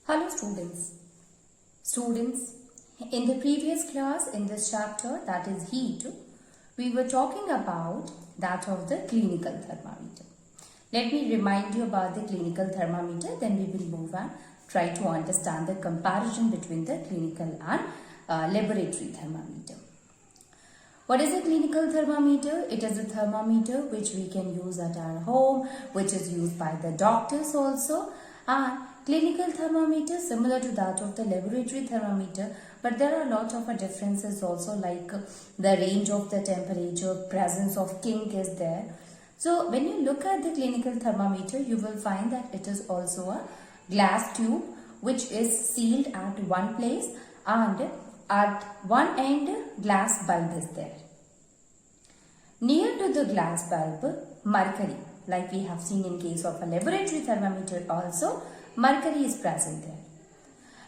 Hello students, in the previous class in this chapter, that is heat, we were talking about that of the clinical thermometer. Let me remind you about the clinical thermometer, then we will move on, try to understand the comparison between the clinical and laboratory thermometer. What is a clinical thermometer? It is a thermometer which we can use at our home, which is used by the doctors also. And clinical thermometer similar to that of the laboratory thermometer, but there are a lot of differences also, like the range of the temperature, presence of kink is there. So when you look at the clinical thermometer, you will find that it is also a glass tube which is sealed at one place, and at one end glass bulb is there. Near to the glass bulb, mercury, like we have seen in case of a laboratory thermometer also, mercury is present there.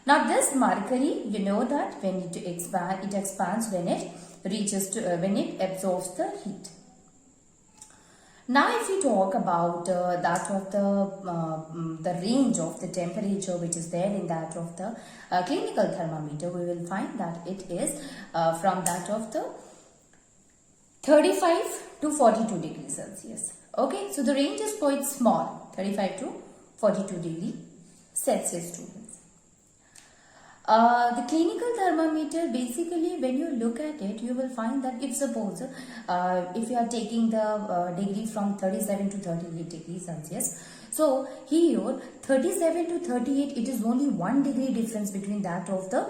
Now this mercury, you know that when it expands when it reaches to when it absorbs the heat. Now if we talk about that of the range of the temperature which is there in that of the clinical thermometer, we will find that it is from that of the 35 to 42 degrees Celsius. Okay, so the range is quite small, 35 to 42 degrees Celsius students. The clinical thermometer, basically when you look at it, you will find that if suppose if you are taking the degree from 37 to 38 degrees Celsius, so here 37 to 38, it is only 1 degree difference between that of the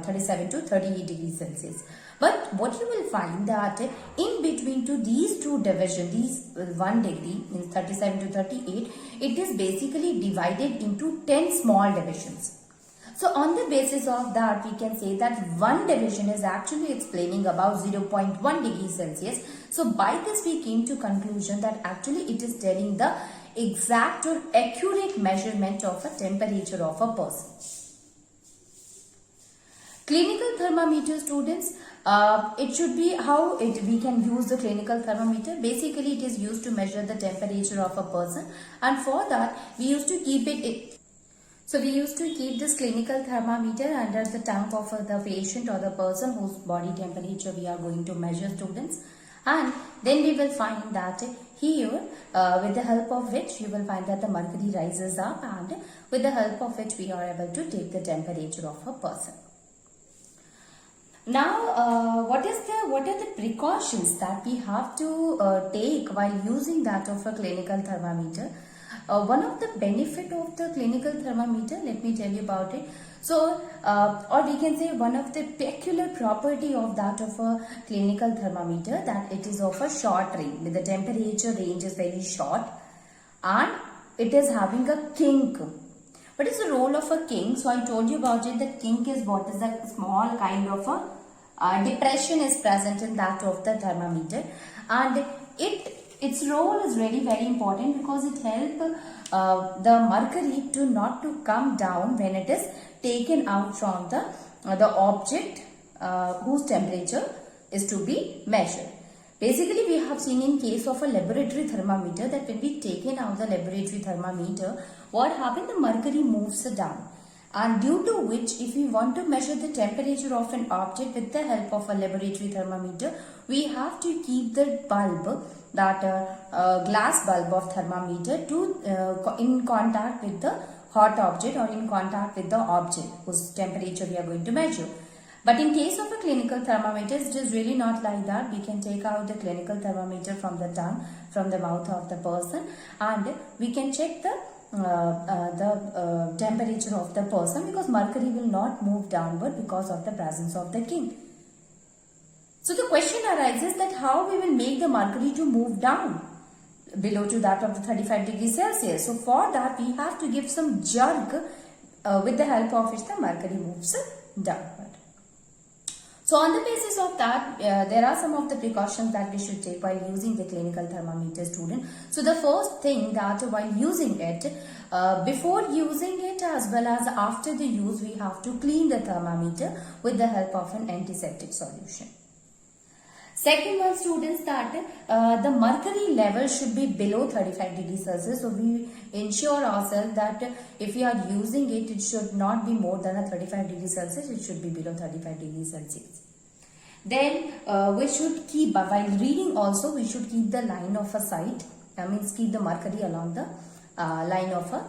37 to 38 degrees Celsius. But what you will find that in between to these two divisions, these 1 degree means 37 to 38, it is basically divided into 10 small divisions. So on the basis of that, we can say that one division is actually explaining about 0.1 degrees Celsius. So by this we came to conclusion that actually it is telling the exact or accurate measurement of a temperature of a person. Clinical thermometer students, it should be how we can use the clinical thermometer. Basically it is used to measure the temperature of a person, and for that we used to keep So we used to keep this clinical thermometer under the tongue of the patient or the person whose body temperature we are going to measure, students. And then we will find that here with the help of which you will find that the mercury rises up, and with the help of which we are able to take the temperature of a person. Now what are the precautions that we have to take while using that of a clinical thermometer? One of the benefit of the clinical thermometer, let me tell you about it. So, or we can say one of the peculiar property of that of a clinical thermometer, that it is of a short range. The temperature range is very short, and it is having a kink. What is the role of a kink? So, I told you about it. The kink is what is a small kind of a depression is present in that of the thermometer, and its role is very important because it helps the mercury to not to come down when it is taken out from the object whose temperature is to be measured. Basically, we have seen in case of a laboratory thermometer that when we taken out the laboratory thermometer, what happened? The mercury moves down. And due to which, if we want to measure the temperature of an object with the help of a laboratory thermometer, we have to keep the bulb, that glass bulb of thermometer, to in contact with the hot object or in contact with the object whose temperature we are going to measure. But in case of a clinical thermometer, it is really not like that. We can take out the clinical thermometer from the tongue, from the mouth of the person, and we can check the temperature of the person, because mercury will not move downward because of the presence of the kink. So the question arises that how we will make the mercury to move down below to that of the 35 degrees Celsius. So for that we have to give some jerk with the help of which the mercury moves downward. So on the basis of that, there are some of the precautions that we should take while using the clinical thermometer, student. So the first thing that while using it, before using it as well as after the use, we have to clean the thermometer with the help of an antiseptic solution. Second one, students, that the mercury level should be below 35 degrees Celsius. So we ensure ourselves that if we are using it, it should not be more than a 35 degrees Celsius. It should be below 35 degrees Celsius. Then we should keep, while reading also, we should keep the line of a sight. That means keep the mercury along the line of a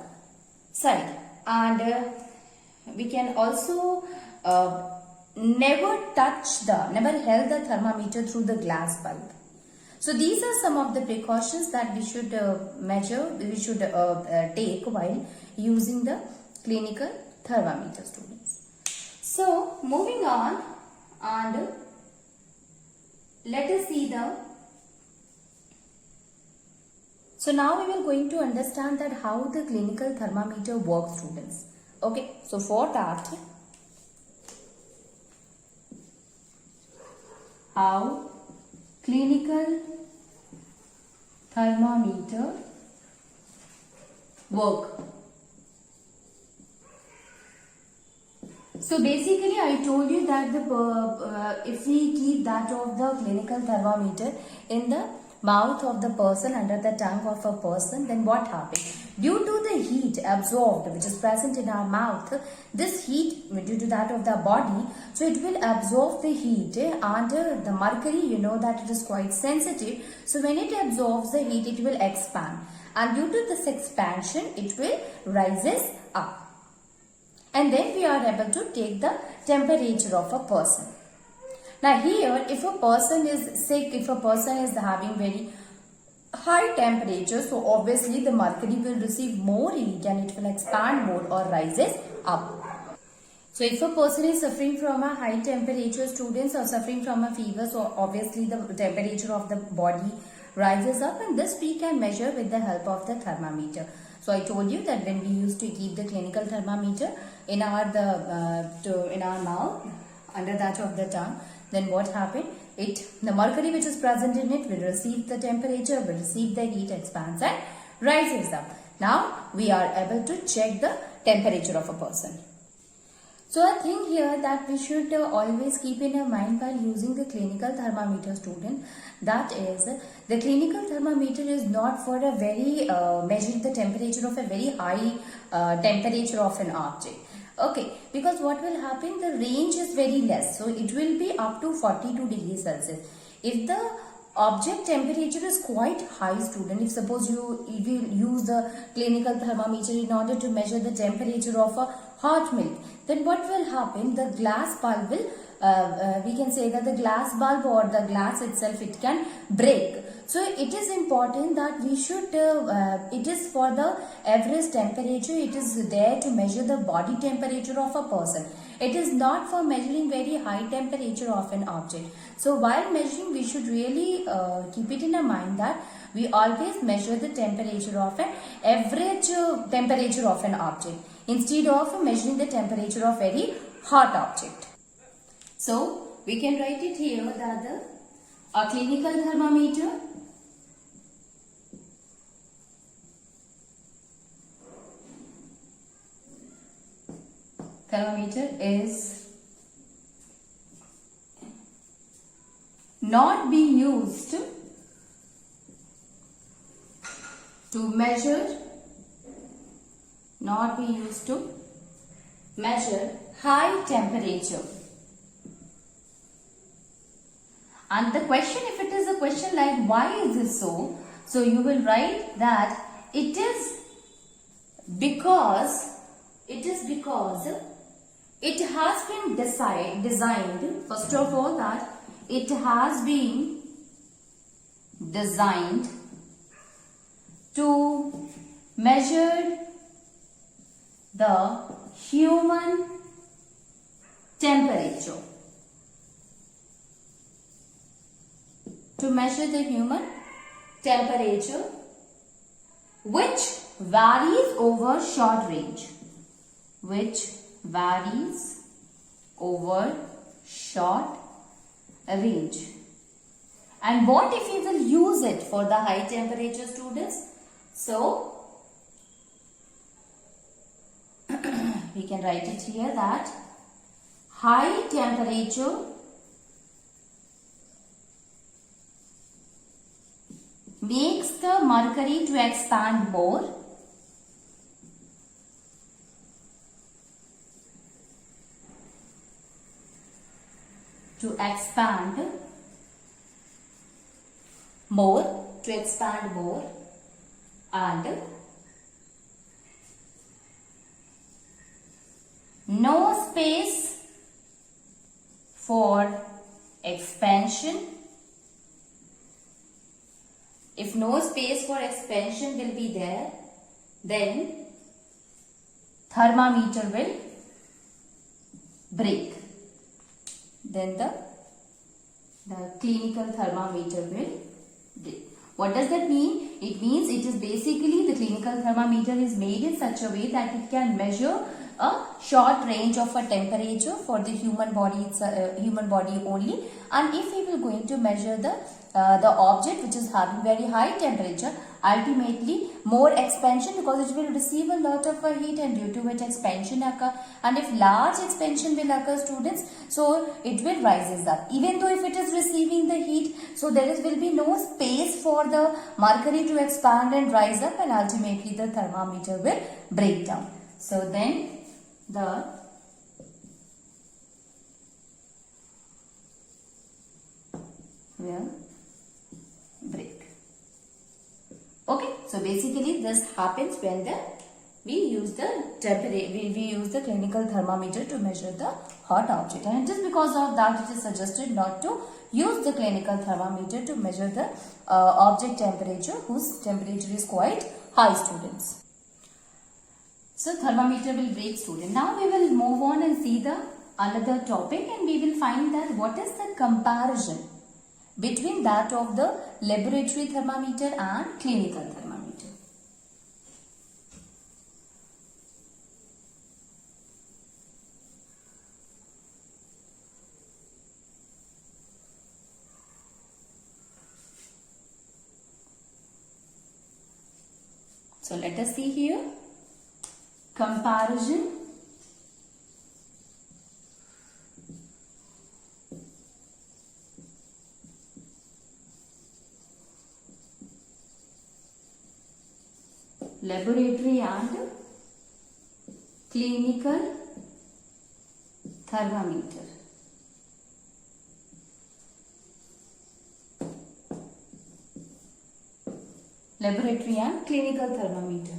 sight. And we can also never held the thermometer through the glass bulb. So these are some of the precautions that we should take while using the clinical thermometer, students. So moving on, and let us see so now we will going to understand that how the clinical thermometer works, students. Okay, so for that, how clinical thermometer work. So basically I told you that if we keep that of the clinical thermometer in the mouth of the person, under the tongue of a person, then what happens? Due to the heat absorbed which is present in our mouth, this heat due to that of the body, so it will absorb the heat, and the mercury, you know that it is quite sensitive, so when it absorbs the heat it will expand, and due to this expansion it will rises up, and then we are able to take the temperature of a person. Now here, if a person is sick, if a person is having very high temperature, so obviously the mercury will receive more heat and it will expand more or rises up. So if a person is suffering from a high temperature, students, or suffering from a fever, so obviously the temperature of the body rises up, and this we can measure with the help of the thermometer. So I told you that when we used to keep the clinical thermometer in our mouth, under that of the tongue, then what happened? The mercury which is present in it will receive the temperature, will receive the heat, expands and rises up. Now we are able to check the temperature of a person. So a thing here that we should always keep in our mind while using the clinical thermometer, student, that is, the clinical thermometer is not for a very measuring the temperature of a very high temperature of an object. Okay, because what will happen, the range is very less, so it will be up to 42 degrees Celsius. If the object temperature is quite high, student, if suppose you use the clinical thermometer in order to measure the temperature of a hot milk, then what will happen, the glass bulb will we can say that the glass bulb or the glass itself, it can break. So it is important that we should, it is for the average temperature, it is there to measure the body temperature of a person. It is not for measuring very high temperature of an object. So while measuring, we should really keep it in our mind that we always measure the temperature of an average temperature of an object, instead of measuring the temperature of very hot object. So we can write it here that a clinical thermometer is not be used to measure, high temperature. And the question, if it is a question like why is this so? So you will write that it is because it has been designed, first of all, that it has been designed to measure the human temperature. Which varies over short range. And what if we will use it for the high temperature, students? So we can write it here that high temperature makes the mercury to expand more. To expand more, and no space for expansion. If no space for expansion will be there, then thermometer will break. Then the clinical thermometer will break. What does that mean? It means it is basically the clinical thermometer is made in such a way that it can measure a short range of a temperature for the human body. It's human body only. And if we will going to measure the object which is having very high temperature, ultimately more expansion, because it will receive a lot of heat and due to it expansion occur, and if large expansion will occur, students, so it will rises up. Even though if it is receiving the heat, so will be no space for the mercury to expand and rise up, and ultimately the thermometer will break down. So then the will break. Okay, so basically this happens when we use the temperature, we use the clinical thermometer to measure the hot object, and just because of that it is suggested not to use the clinical thermometer to measure the object temperature whose temperature is quite high, students. So thermometer will break, student. Now we will move on and see the another topic, and we will find that what is the comparison between that of the laboratory thermometer and clinical thermometer. So let us see here. Comparison laboratory and clinical thermometer. Laboratory and clinical thermometer.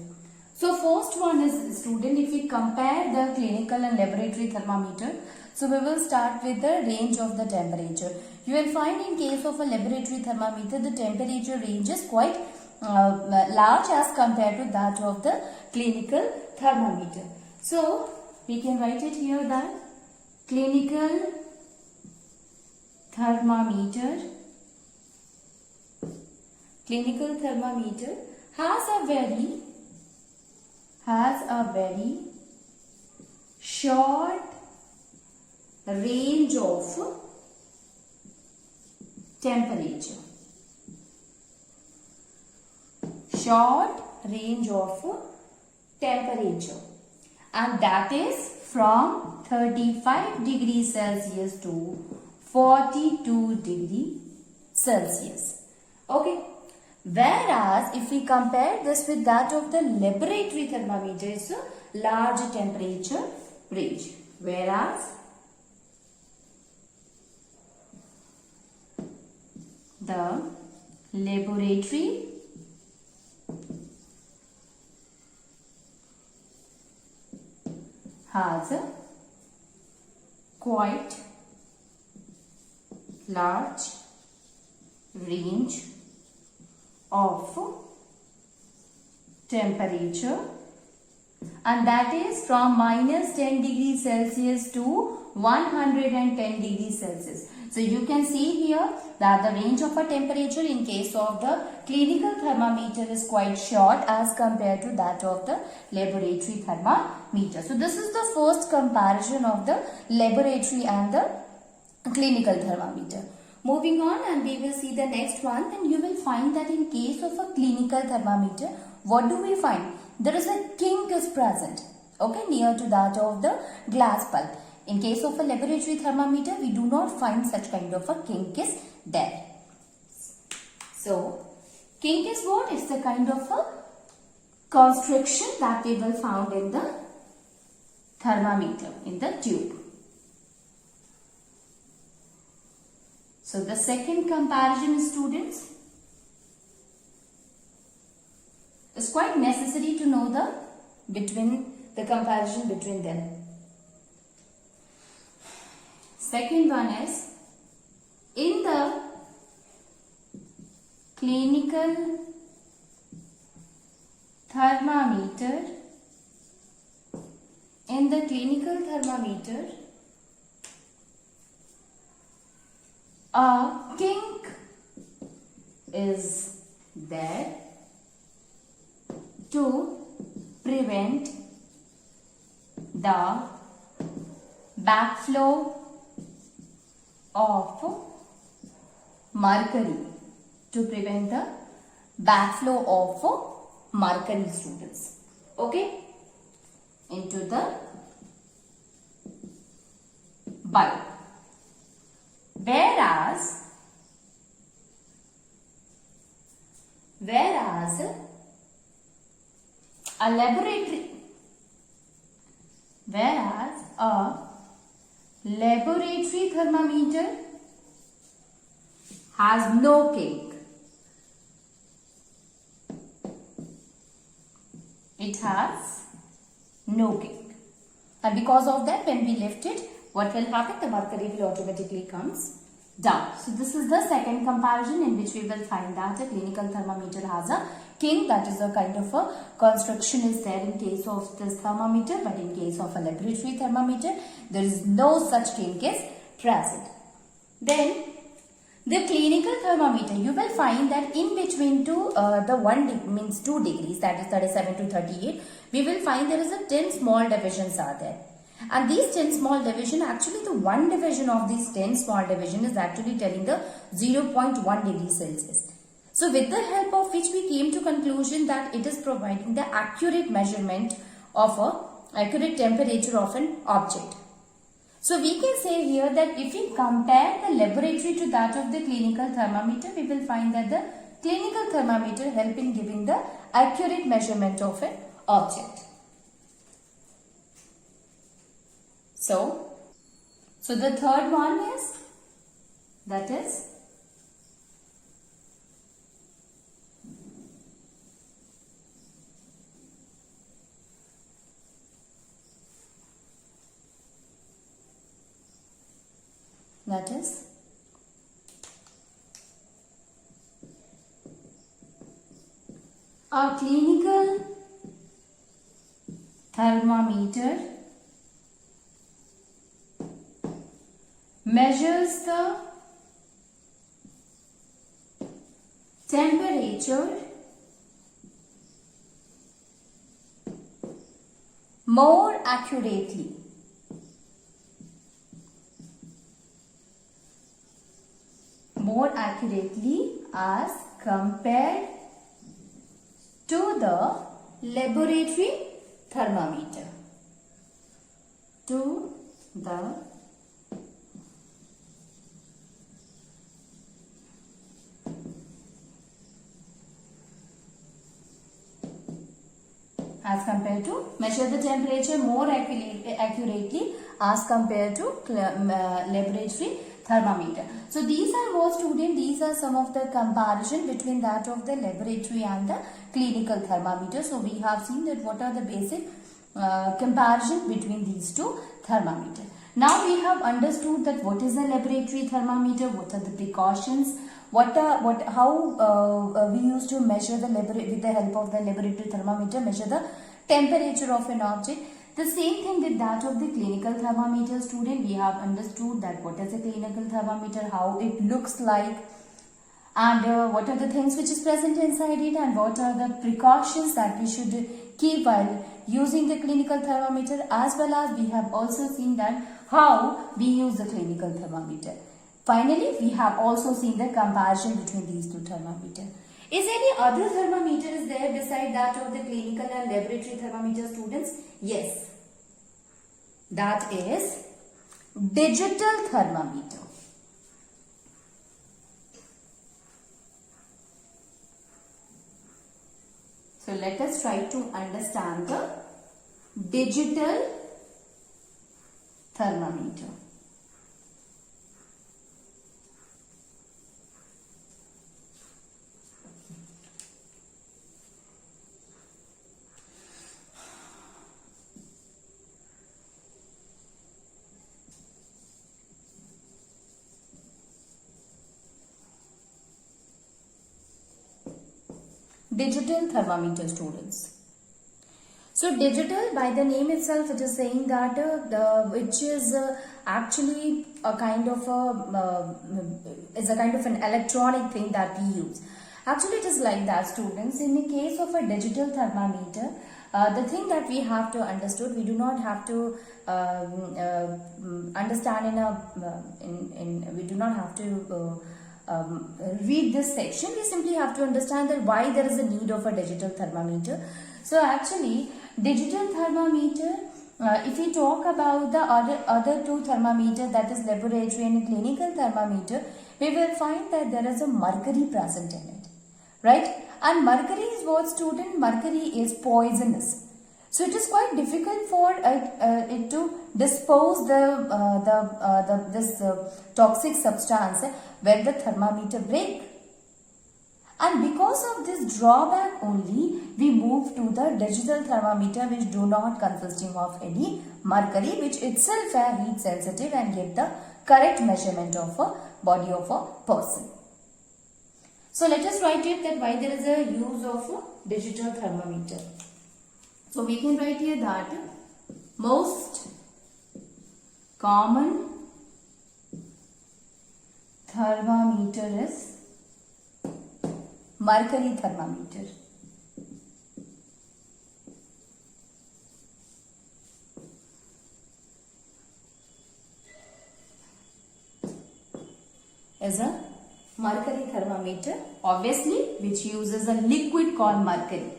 So first one is, student, if we compare the clinical and laboratory thermometer, so we will start with the range of the temperature. You will find in case of a laboratory thermometer, the temperature range is quite large as compared to that of the clinical thermometer. So we can write it here that clinical thermometer has a very short range of temperature. And that is from 35 degrees Celsius to 42 degrees Celsius. Okay. Whereas if we compare this with that of the laboratory thermometer, it's a large temperature range. Whereas the laboratory has a quite large range of temperature, and that is from -10 degrees Celsius to 110 degrees Celsius. So you can see here that the range of a temperature in case of the clinical thermometer is quite short as compared to that of the laboratory thermometer. So this is the first comparison of the laboratory and the clinical thermometer. Moving on, and we will see the next one, and you will find that in case of a clinical thermometer, what do we find? There is a kink is present, okay, near to that of the glass pulp. In case of a laboratory thermometer, we do not find such kind of a kink is there. So, Kink is what? It's the kind of a constriction that we will found in the thermometer, in the tube. So the second comparison, students, is quite necessary to know the comparison between them. Second one is, in the clinical thermometer, a kink is there to prevent the backflow of mercury. Students. Okay? Into the bulb. Whereas a laboratory thermometer has no kink. It has no kink. And because of that, when we lift it, what will happen? The mercury will automatically comes down. So this is the second comparison in which we will find that a clinical thermometer has a kink, that is a kind of a construction is there in case of this thermometer, but in case of a laboratory thermometer, there is no such kink is present. Then the clinical thermometer, you will find that in between means 2 degrees, that is 37 to 38, we will find there is a 10 small divisions are there. And these 10 small division, actually the one division of these 10 small division is actually telling the 0.1 degrees Celsius. So with the help of which we came to conclusion that it is providing the accurate measurement of accurate temperature of an object. So we can say here that if we compare the laboratory to that of the clinical thermometer, we will find that the clinical thermometer help in giving the accurate measurement of an object. So the third one is, that is a clinical thermometer measures the temperature more accurately as compared to the laboratory thermometer. As compared to measure the temperature more accurately as compared to laboratory thermometer. So these are what, student, these are some of the comparison between that of the laboratory and the clinical thermometer. So we have seen that what are the basic comparison between these two thermometers. Now we have understood that what is a laboratory thermometer, what are the precautions, how we used to measure with the help of the laboratory thermometer, measure the temperature of an object. The same thing with that of the clinical thermometer, student. We have understood that what is a clinical thermometer, how it looks like, and what are the things which is present inside it, and what are the precautions that we should keep while using the clinical thermometer, as well as we have also seen that how we use the clinical thermometer. Finally, we have also seen the comparison between these two thermometers. Is any other thermometer is there beside that of the clinical and laboratory thermometer, students? Yes. That is digital thermometer. let us try to understand the digital thermometer. Digital thermometer, students. So digital, by the name itself, it is saying that which is actually a kind of an electronic thing that we use. Actually, it is like that, students. In the case of a digital thermometer, the thing that we have to understood, we do not have to understand we do not have to read this section. We simply have to understand that why there is a need of a digital thermometer. So actually, digital thermometer, if we talk about the other two thermometers, that is laboratory and clinical thermometer, we will find that there is a mercury present in it, right? And mercury is what, student? Mercury is poisonous. So it is quite difficult for it to dispose this toxic substance when the thermometer break. And because of this drawback only, we move to the digital thermometer, which do not consisting of any mercury, which itself are heat sensitive and give the correct measurement of a body of a person. So let us write it that why there is a use of a digital thermometer. So we can write here that most common thermometer is mercury thermometer. Is a mercury thermometer, obviously, which uses a liquid called mercury.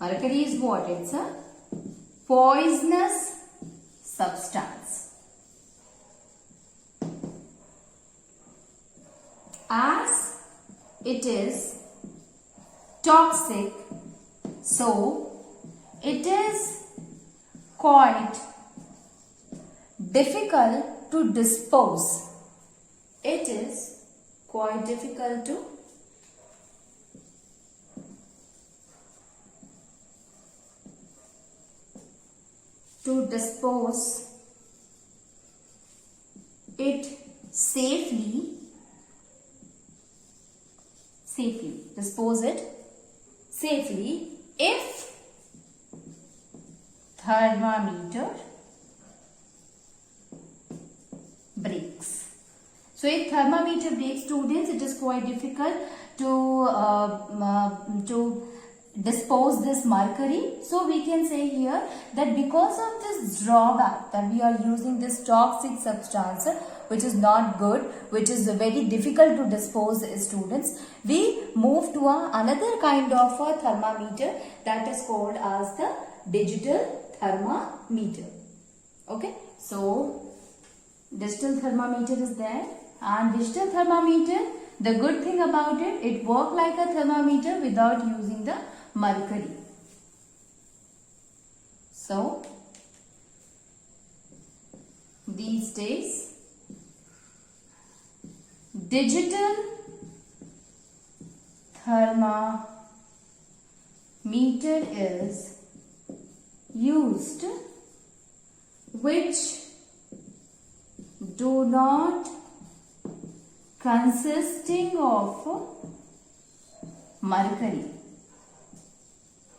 Mercury is what? It's a poisonous substance. As it is toxic, so it is quite difficult to dispose. It is quite difficult to dispose it safely, dispose it safely if thermometer breaks. So if thermometer breaks, students, it is quite difficult to dispose this mercury. So we can say here that because of this drawback that we are using this toxic substance which is not good, which is very difficult to dispose, students, we move to another kind of a thermometer that is called as the digital thermometer. Okay, so digital thermometer is there, and digital thermometer, the good thing about it, it works like a thermometer without using the mercury. So these days digital thermometer is used which do not consisting of mercury,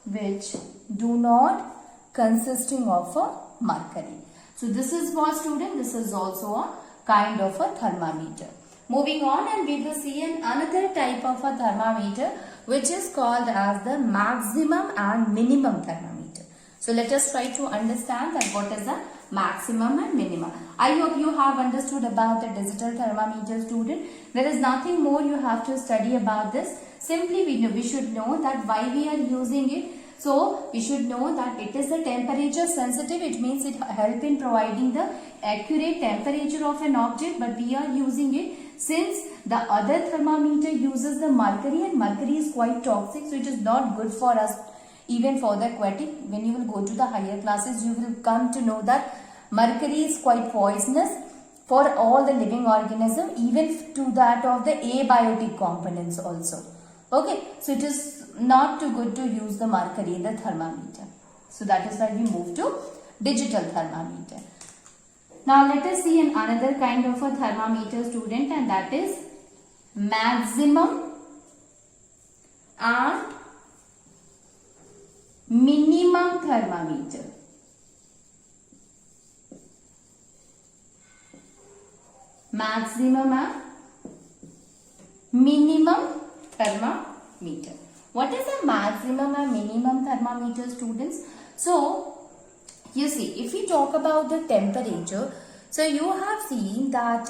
which do not consisting of mercury. So this is what, student, this is also a kind of a thermometer. Moving on, and we will see another type of a thermometer which is called as the maximum and minimum thermometer. So let us try to understand that what is the maximum and minimum. I hope you have understood about the digital thermometer, student. There is nothing more you have to study about this. Simply we should know that why we are using it. So we should know that it is the temperature sensitive. It means it help in providing the accurate temperature of an object, but we are using it since the other thermometer uses the mercury, and mercury is quite toxic, so it is not good for us even for the aquatic. When you will go to the higher classes, you will come to know that mercury is quite poisonous for all the living organism, even to that of the abiotic components also. Okay, so it is not too good to use the mercury in the thermometer. So that is why we move to digital thermometer. Now let us see another kind of a thermometer, student, and that is maximum and minimum thermometer. Maximum and minimum thermometer. What is a maximum and minimum thermometer, students? So you see, if we talk about the temperature, so you have seen that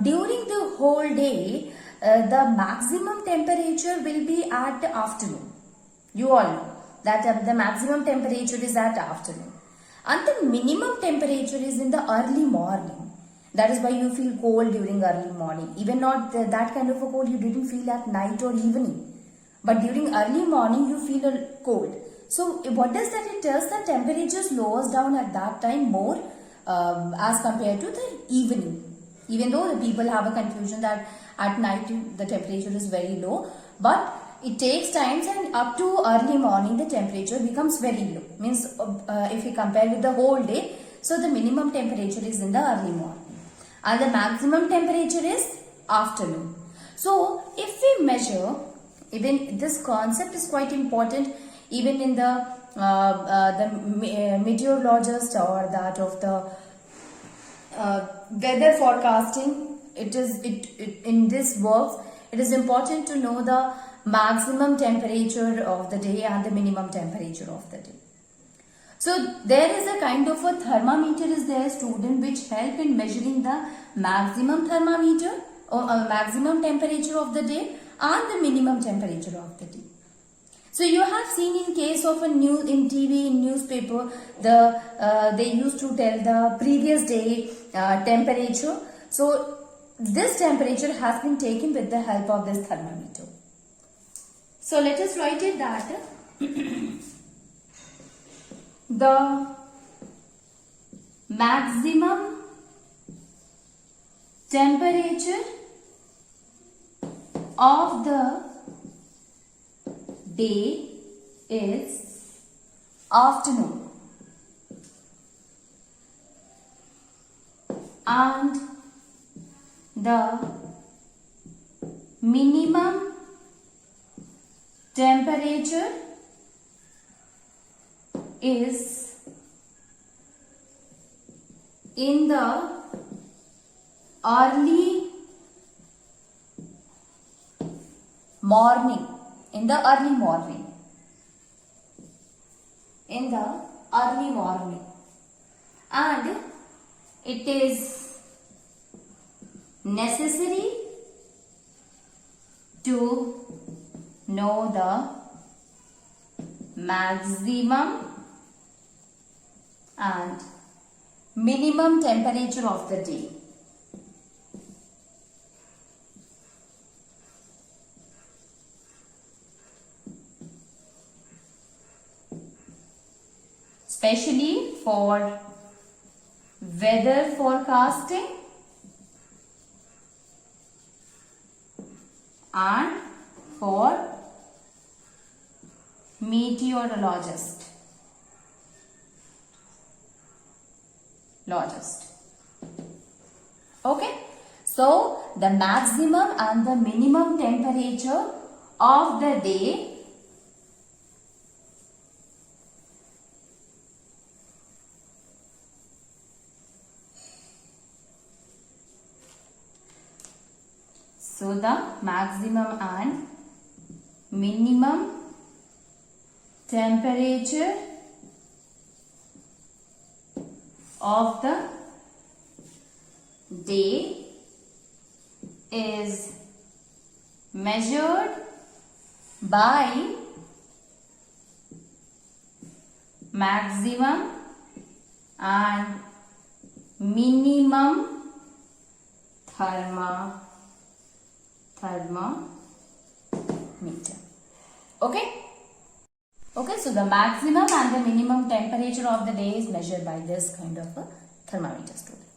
during the whole day, the maximum temperature will be at the afternoon. You all know that the maximum temperature is at afternoon. And the minimum temperature is in the early morning. That is why you feel cold during early morning. Even not that kind of a cold you didn't feel at night or evening. But during early morning you feel a cold. So what does that? It tells that temperature lowers down at that time more as compared to the evening. Even though the people have a confusion that at night the temperature is very low, but it takes time, and up to early morning the temperature becomes very low. Means if we compare with the whole day, so the minimum temperature is in the early morning and the maximum temperature is afternoon. So if we measure, even this concept is quite important. Even in the meteorologist or that of the weather forecasting, in this works, it is important to know the maximum temperature of the day and the minimum temperature of the day. So there is a kind of a thermometer is there, student, which help in measuring the maximum thermometer or maximum temperature of the day and the minimum temperature of the day. So you have seen in case of a news in TV, in newspaper, they used to tell the previous day temperature. So this temperature has been taken with the help of this thermometer. So let us write it that the maximum temperature of the day is afternoon, and the minimum temperature is in the early morning. In the early morning. And it is necessary to know the maximum and minimum temperature of the day. Especially for weather forecasting and for meteorologist. Okay, so the maximum and the minimum temperature of the day So the maximum and minimum temperature of the day is measured by maximum and minimum thermometer. Okay. Okay, so the maximum and the minimum temperature of the day is measured by this kind of a thermometer, students.